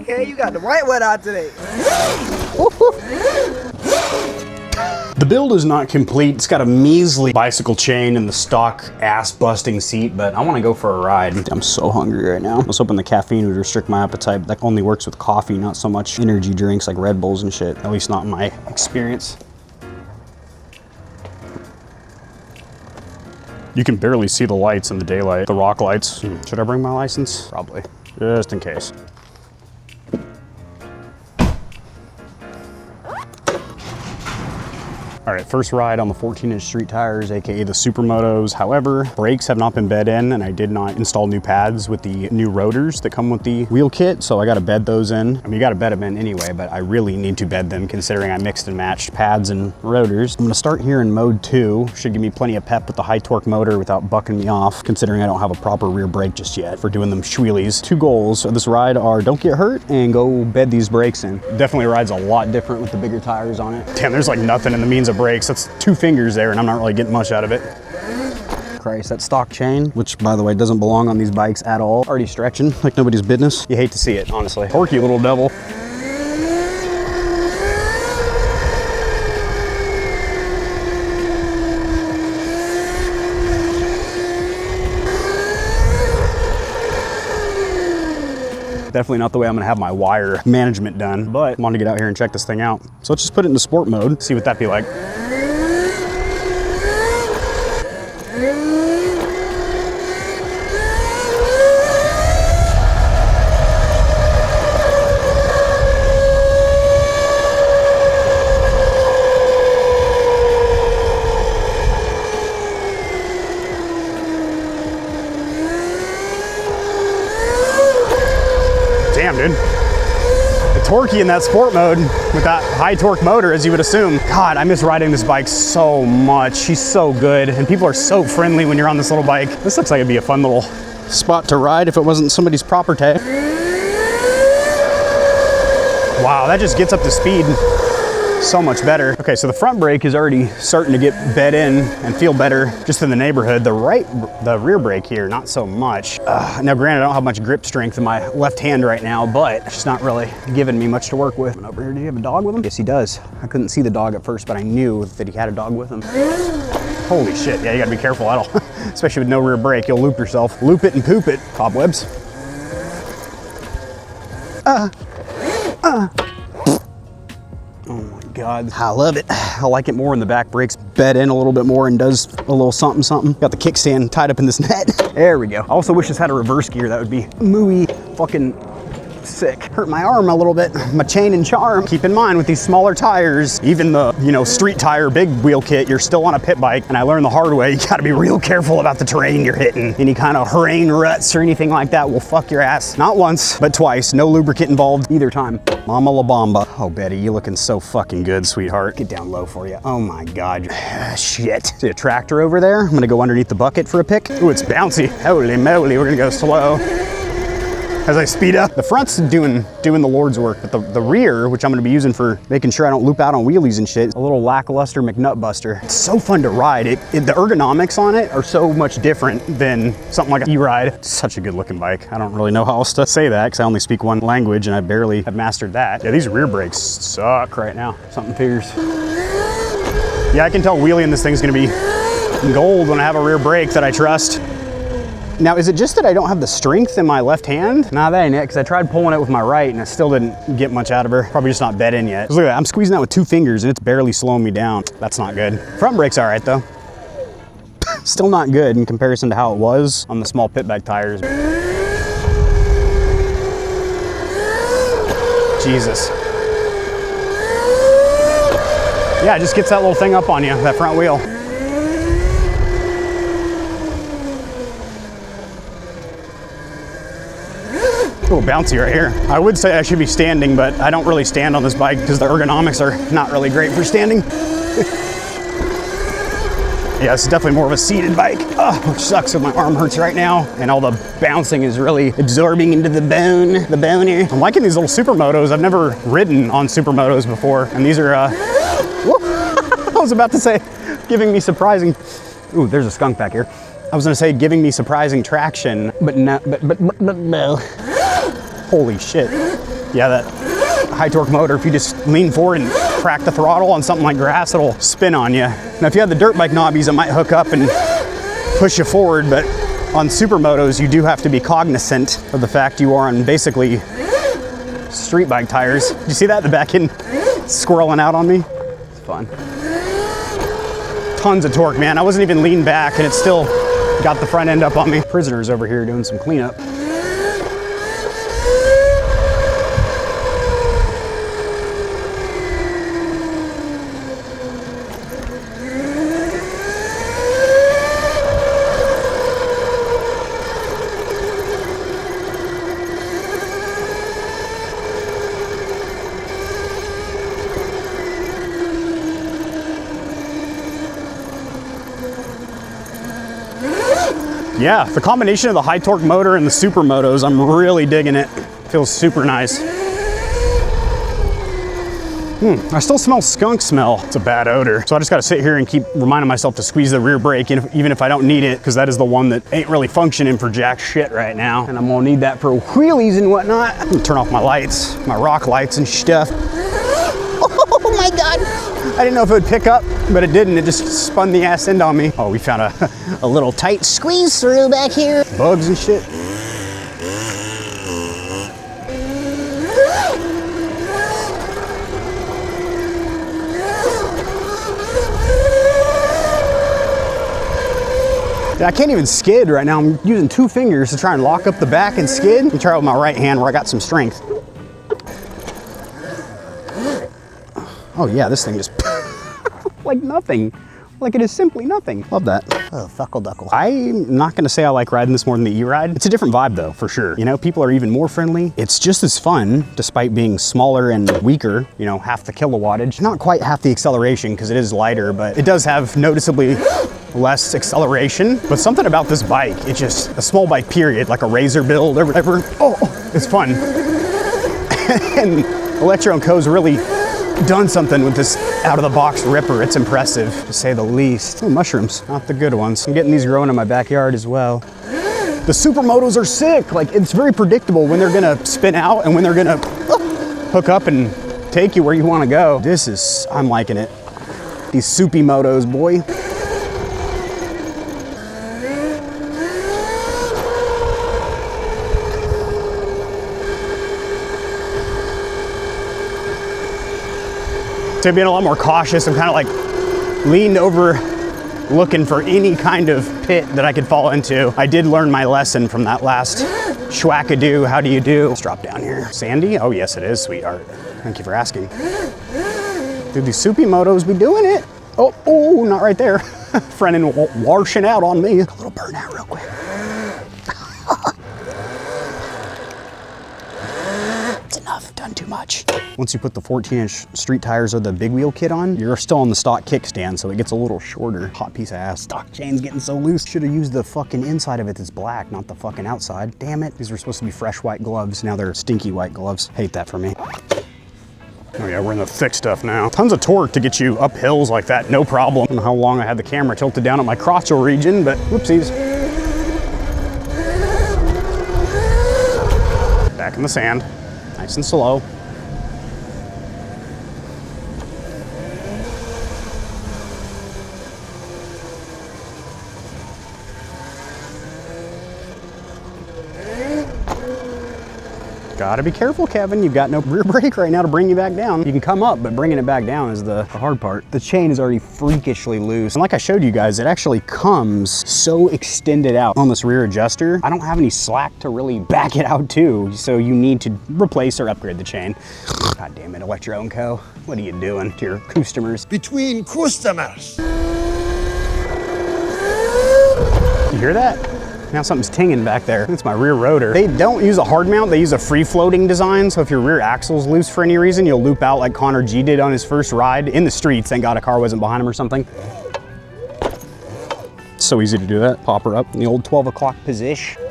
Okay, you got the white one out today. The build is not complete. It's got a measly bicycle chain and the stock ass-busting seat, but I want to go for a ride. I'm so hungry right now. I was hoping the caffeine would restrict my appetite, but that only works with coffee, not so much energy drinks like Red Bulls and shit. At least not in my experience. You can barely see the lights in the daylight, the rock lights. Should I bring my license? Probably, just in case. All right, first ride on the 14-inch street tires, AKA the Supermotos. However, brakes have not been bed in, and I did not install new pads with the new rotors that come with the wheel kit, so I gotta bed those in. I mean, you gotta bed them in anyway, but I really need to bed them considering I mixed and matched pads and rotors. I'm gonna start here in mode 2. Should give me plenty of pep with the high torque motor without bucking me off, considering I don't have a proper rear brake just yet for doing them schwheelies. 2 goals of this ride are don't get hurt and go bed these brakes in. Definitely rides a lot different with the bigger tires on it. Damn, there's like nothing in the means of brakes. That's 2 fingers there and I'm not really getting much out of it. Christ, that stock chain, which by the way doesn't belong on these bikes at all, already stretching like nobody's business. You hate to see it, honestly. Torquey little devil. Definitely not the way I'm gonna have my wire management done, but I wanted to get out here and check this thing out. So let's just put it into sport mode, see what that'd be like. Damn, dude. The torquey in that sport mode with that high torque motor, as you would assume. God, I miss riding this bike so much. She's so good, and people are so friendly when you're on this little bike. This looks like it'd be a fun little spot to ride if it wasn't somebody's property. Wow, that just gets up to speed so much better. Okay, so the front brake is already starting to get bed in and feel better just in the neighborhood. The rear brake here, not so much. Now granted, I don't have much grip strength in my left hand right now, but it's just not really giving me much to work with. Over here, do you have a dog with him? Yes, he does. I couldn't see the dog at first, but I knew that he had a dog with him. Holy shit, yeah, you gotta be careful. Especially with no rear brake, you'll loop yourself. Loop it and poop it. Cobwebs. Oh my God, I love it. I like it more when the back brake's bed in a little bit more and does a little something something. Got the kickstand tied up in this net. There we go. I also wish this had a reverse gear. That would be mooey fucking sick. Hurt my arm a little bit. My chain and charm. Keep in mind with these smaller tires, even the, street tire big wheel kit, you're still on a pit bike. And I learned the hard way, you gotta be real careful about the terrain you're hitting. Any kind of terrain ruts or anything like that will fuck your ass. Not once, but twice. No lubricant involved either time. Mama La Bamba. Oh, Betty, you looking so fucking good, sweetheart. Get down low for you. Oh my God. Shit. See a tractor over there? I'm gonna go underneath the bucket for a pick. Ooh, it's bouncy. Holy moly, we're gonna go slow. As I speed up, the front's doing the Lord's work, but the rear, which I'm gonna be using for making sure I don't loop out on wheelies and shit, a little lackluster McNutbuster. It's so fun to ride. The ergonomics on it are so much different than something like an E-Ride. It's such a good looking bike. I don't really know how else to say that because I only speak one language and I barely have mastered that. Yeah, these rear brakes suck right now. Something fierce. Yeah, I can tell wheeling this thing's gonna be gold when I have a rear brake that I trust. Now, is it just that I don't have the strength in my left hand? Nah, that ain't it, because I tried pulling it with my right and I still didn't get much out of her. Probably just not bed in yet. Look at that, I'm squeezing that with 2 fingers and it's barely slowing me down. That's not good. Front brake's all right though. Still not good in comparison to how it was on the small pit bag tires. Jesus. Yeah, it just gets that little thing up on you, that front wheel. Oh, bouncy right here. I would say I should be standing, but I don't really stand on this bike because the ergonomics are not really great for standing. Yeah, it's definitely more of a seated bike, which sucks if my arm hurts right now. And all the bouncing is really absorbing into the boner. I'm liking these little Supermotos. I've never ridden on Supermotos before. And these are, I was about to say, giving me surprising, ooh, there's a skunk back here. I was gonna say giving me surprising traction, but no, but no. Holy shit. Yeah, that high torque motor, if you just lean forward and crack the throttle on something like grass, it'll spin on you. Now, if you have the dirt bike knobbies, it might hook up and push you forward, but on supermotos, you do have to be cognizant of the fact you are on basically street bike tires. Did you see that? The back end squirreling out on me? It's fun. Tons of torque, man. I wasn't even leaned back and it still got the front end up on me. Prisoners over here doing some cleanup. Yeah, the combination of the high torque motor and the supermotos, I'm really digging it. Feels super nice. I still smell skunk smell. It's a bad odor. So I just gotta sit here and keep reminding myself to squeeze the rear brake, even if I don't need it, because that is the one that ain't really functioning for jack shit right now. And I'm gonna need that for wheelies and whatnot. I'm gonna turn off my lights, my rock lights and stuff. Oh my God. I didn't know if it would pick up, but it didn't. It just spun the ass end on me. Oh, we found a little tight squeeze through back here. Bugs and shit. Yeah, I can't even skid right now. I'm using 2 fingers to try and lock up the back and skid. And try with my right hand where I got some strength. Oh yeah, this thing just like nothing. Like it is simply nothing. Love that. Oh, fuckle duckle. I'm not gonna say I like riding this more than the E-Ride. It's a different vibe though, for sure. You know, people are even more friendly. It's just as fun, despite being smaller and weaker, you know, half the kilowattage. Not quite half the acceleration, because it is lighter, but it does have noticeably less acceleration. But something about this bike, it's just a small bike period, like a Razor build or whatever. Oh, it's fun. And Electro & Co.'s really done something with this out-of-the-box ripper. It's impressive, to say the least. Ooh, mushrooms, not the good ones. I'm getting these growing in my backyard as well. The supermotos are sick. Like, it's very predictable when they're gonna spin out and when they're gonna hook up and take you where you wanna go. I'm liking it. These soupy motos, boy. So being a lot more cautious, I'm kind of like leaned over looking for any kind of pit that I could fall into. I did learn my lesson from that last schwackadoo. How do you do? Let's drop down here. Sandy? Oh yes it is, sweetheart. Thank you for asking. Dude, these soupy motos be doing it. Oh, not right there. Friendin' washing out on me. A little burnout real quick. It's enough, done too much. Once you put the 14-inch street tires or the big wheel kit on, you're still on the stock kickstand, so it gets a little shorter. Hot piece of ass. Stock chain's getting so loose. Should have used the fucking inside of it that's black, not the fucking outside. Damn it. These were supposed to be fresh white gloves. Now they're stinky white gloves. Hate that for me. Oh yeah, we're in the thick stuff now. Tons of torque to get you up hills like that, no problem. I don't know how long I had the camera tilted down at my crotchal region, but whoopsies. Back in the sand, nice and slow. Gotta be careful, Kevin. You've got no rear brake right now to bring you back down. You can come up, but bringing it back down is the hard part. The chain is already freakishly loose. And like I showed you guys, it actually comes so extended out on this rear adjuster. I don't have any slack to really back it out to, so you need to replace or upgrade the chain. God damn it, Electro & Co. What are you doing to your customers? Between customers. You hear that? Now something's tinging back there. It's my rear rotor. They don't use a hard mount, they use a free floating design. So if your rear axle's loose for any reason, you'll loop out like Connor G did on his first ride in the streets. Thank God a car wasn't behind him or something. So easy to do that. Pop her up in the old 12 o'clock position.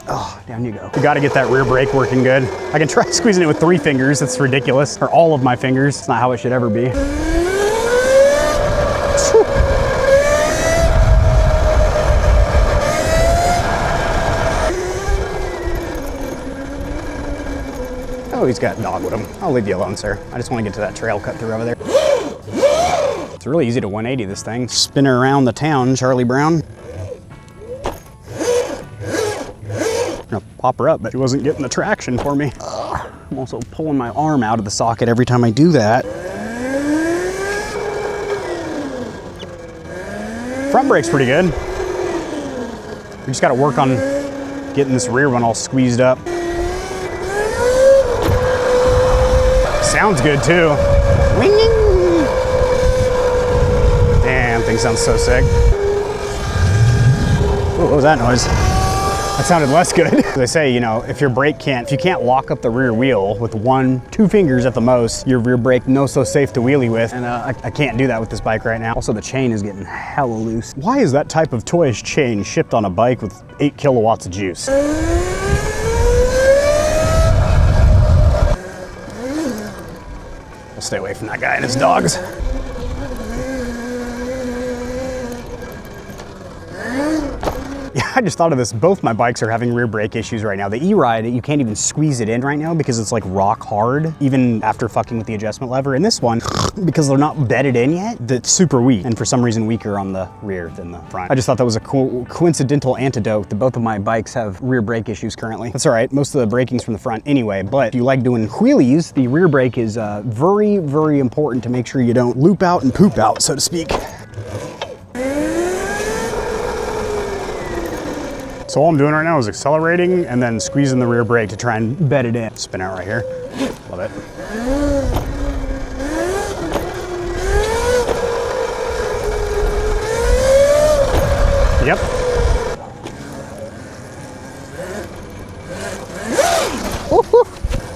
Oh, down you go. You gotta get that rear brake working good. I can try squeezing it with 3 fingers. That's ridiculous. Or all of my fingers. It's not how it should ever be. Oh, he's got a dog with him. I'll leave you alone, sir. I just want to get to that trail cut through over there. It's really easy to 180 this thing. Spin her around the town, Charlie Brown. I'm gonna pop her up, but she wasn't getting the traction for me. I'm also pulling my arm out of the socket every time I do that. Front brake's pretty good. We just gotta work on getting this rear one all squeezed up. Sounds good too. Damn, thing sounds so sick. Ooh, what was that noise? That sounded less good. They say, you know, if you can't lock up the rear wheel with 1-2 fingers at the most, your rear brake no so safe to wheelie with. And I can't do that with this bike right now. Also, the chain is getting hella loose. Why is that type of toyish chain shipped on a bike with 8 kilowatts of juice? We'll stay away from that guy and his dogs. Yeah, I just thought of this. Both my bikes are having rear brake issues right now. The E-Ride, you can't even squeeze it in right now because it's like rock hard, even after fucking with the adjustment lever. And this one, because they're not bedded in yet, that's super weak, and for some reason weaker on the rear than the front. I just thought that was a coincidental antidote that both of my bikes have rear brake issues currently. That's all right, most of the braking's from the front anyway, but if you like doing wheelies, the rear brake is very, very important to make sure you don't loop out and poop out, so to speak. So all I'm doing right now is accelerating and then squeezing the rear brake to try and bed it in. Spin out right here. Love it. Yep.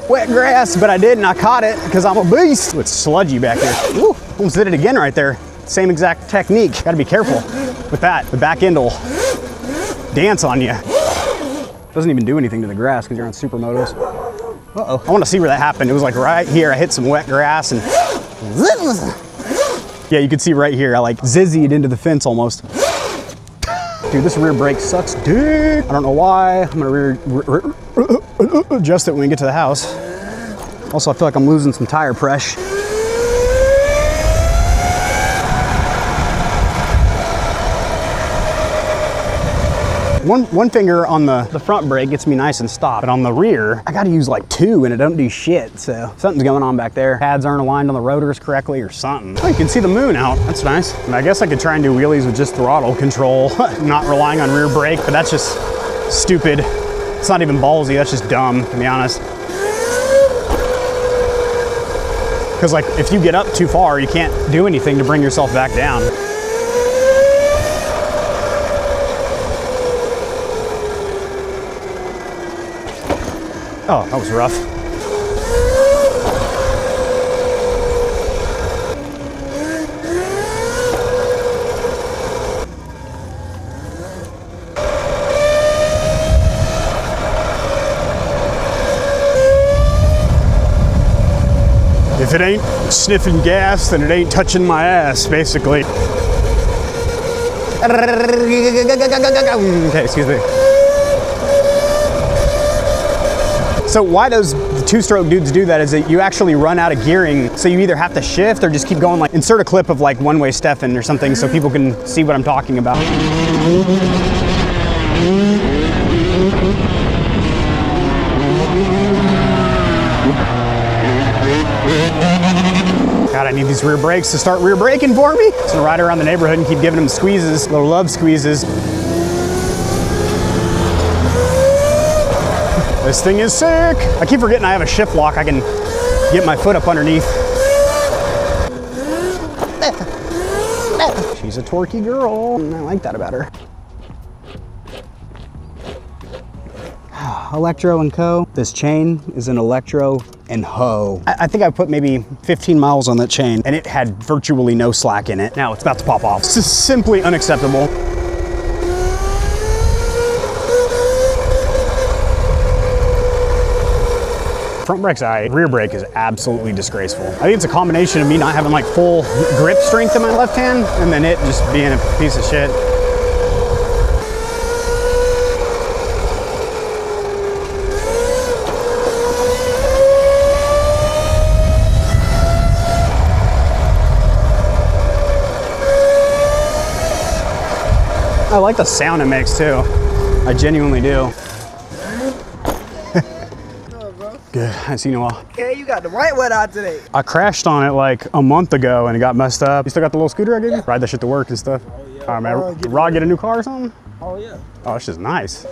Wet grass, but I didn't. I caught it because I'm a beast. It's sludgy back here. Woo, almost did it again right there. Same exact technique. Gotta be careful with that. The back end will dance on you. Doesn't even do anything to the grass because you're on supermotos. Uh-oh. I want to see where that happened. It was like right here. I hit some wet grass and yeah, you can see right here. I like zizzied into the fence almost. Dude, this rear brake sucks dick. I don't know why. I'm gonna adjust it when we get to the house. Also, I feel like I'm losing some tire pressure. One finger on the front brake gets me nice and stopped, but on the rear, I gotta use like 2 and it don't do shit, so something's going on back there. Pads aren't aligned on the rotors correctly or something. Oh, you can see the moon out, that's nice. And I guess I could try and do wheelies with just throttle control, not relying on rear brake, but that's just stupid. It's not even ballsy, that's just dumb, to be honest. Because like, if you get up too far, you can't do anything to bring yourself back down. Oh, that was rough. If it ain't sniffing gas, then it ain't touching my ass, basically. Okay, excuse me. So why those two-stroke dudes do that is that you actually run out of gearing, so you either have to shift or just keep going. Like, insert a clip of like One Way Stefan or something so people can see what I'm talking about. God, I need these rear brakes to start rear braking for me. Just gonna ride around the neighborhood and keep giving them squeezes, little love squeezes. This thing is sick. I keep forgetting I have a shift lock. I can get my foot up underneath. She's a torquey girl. I like that about her. Electro and Co. This chain is an Electro and Ho. I think I put maybe 15 miles on that chain and it had virtually no slack in it. Now it's about to pop off. This is simply unacceptable. Front brake's aight. Rear brake is absolutely disgraceful. I think it's a combination of me not having like full grip strength in my left hand and then it just being a piece of shit. I like the sound it makes too. I genuinely do. Good, I haven't seen you in a while. Okay, you got the white one out today. I crashed on it like a month ago and it got messed up. You still got the little scooter I gave you? Ride that shit to work and stuff. Oh, yeah. All right, man. Rod, get a new car or something? Oh, yeah. Oh, it's just nice.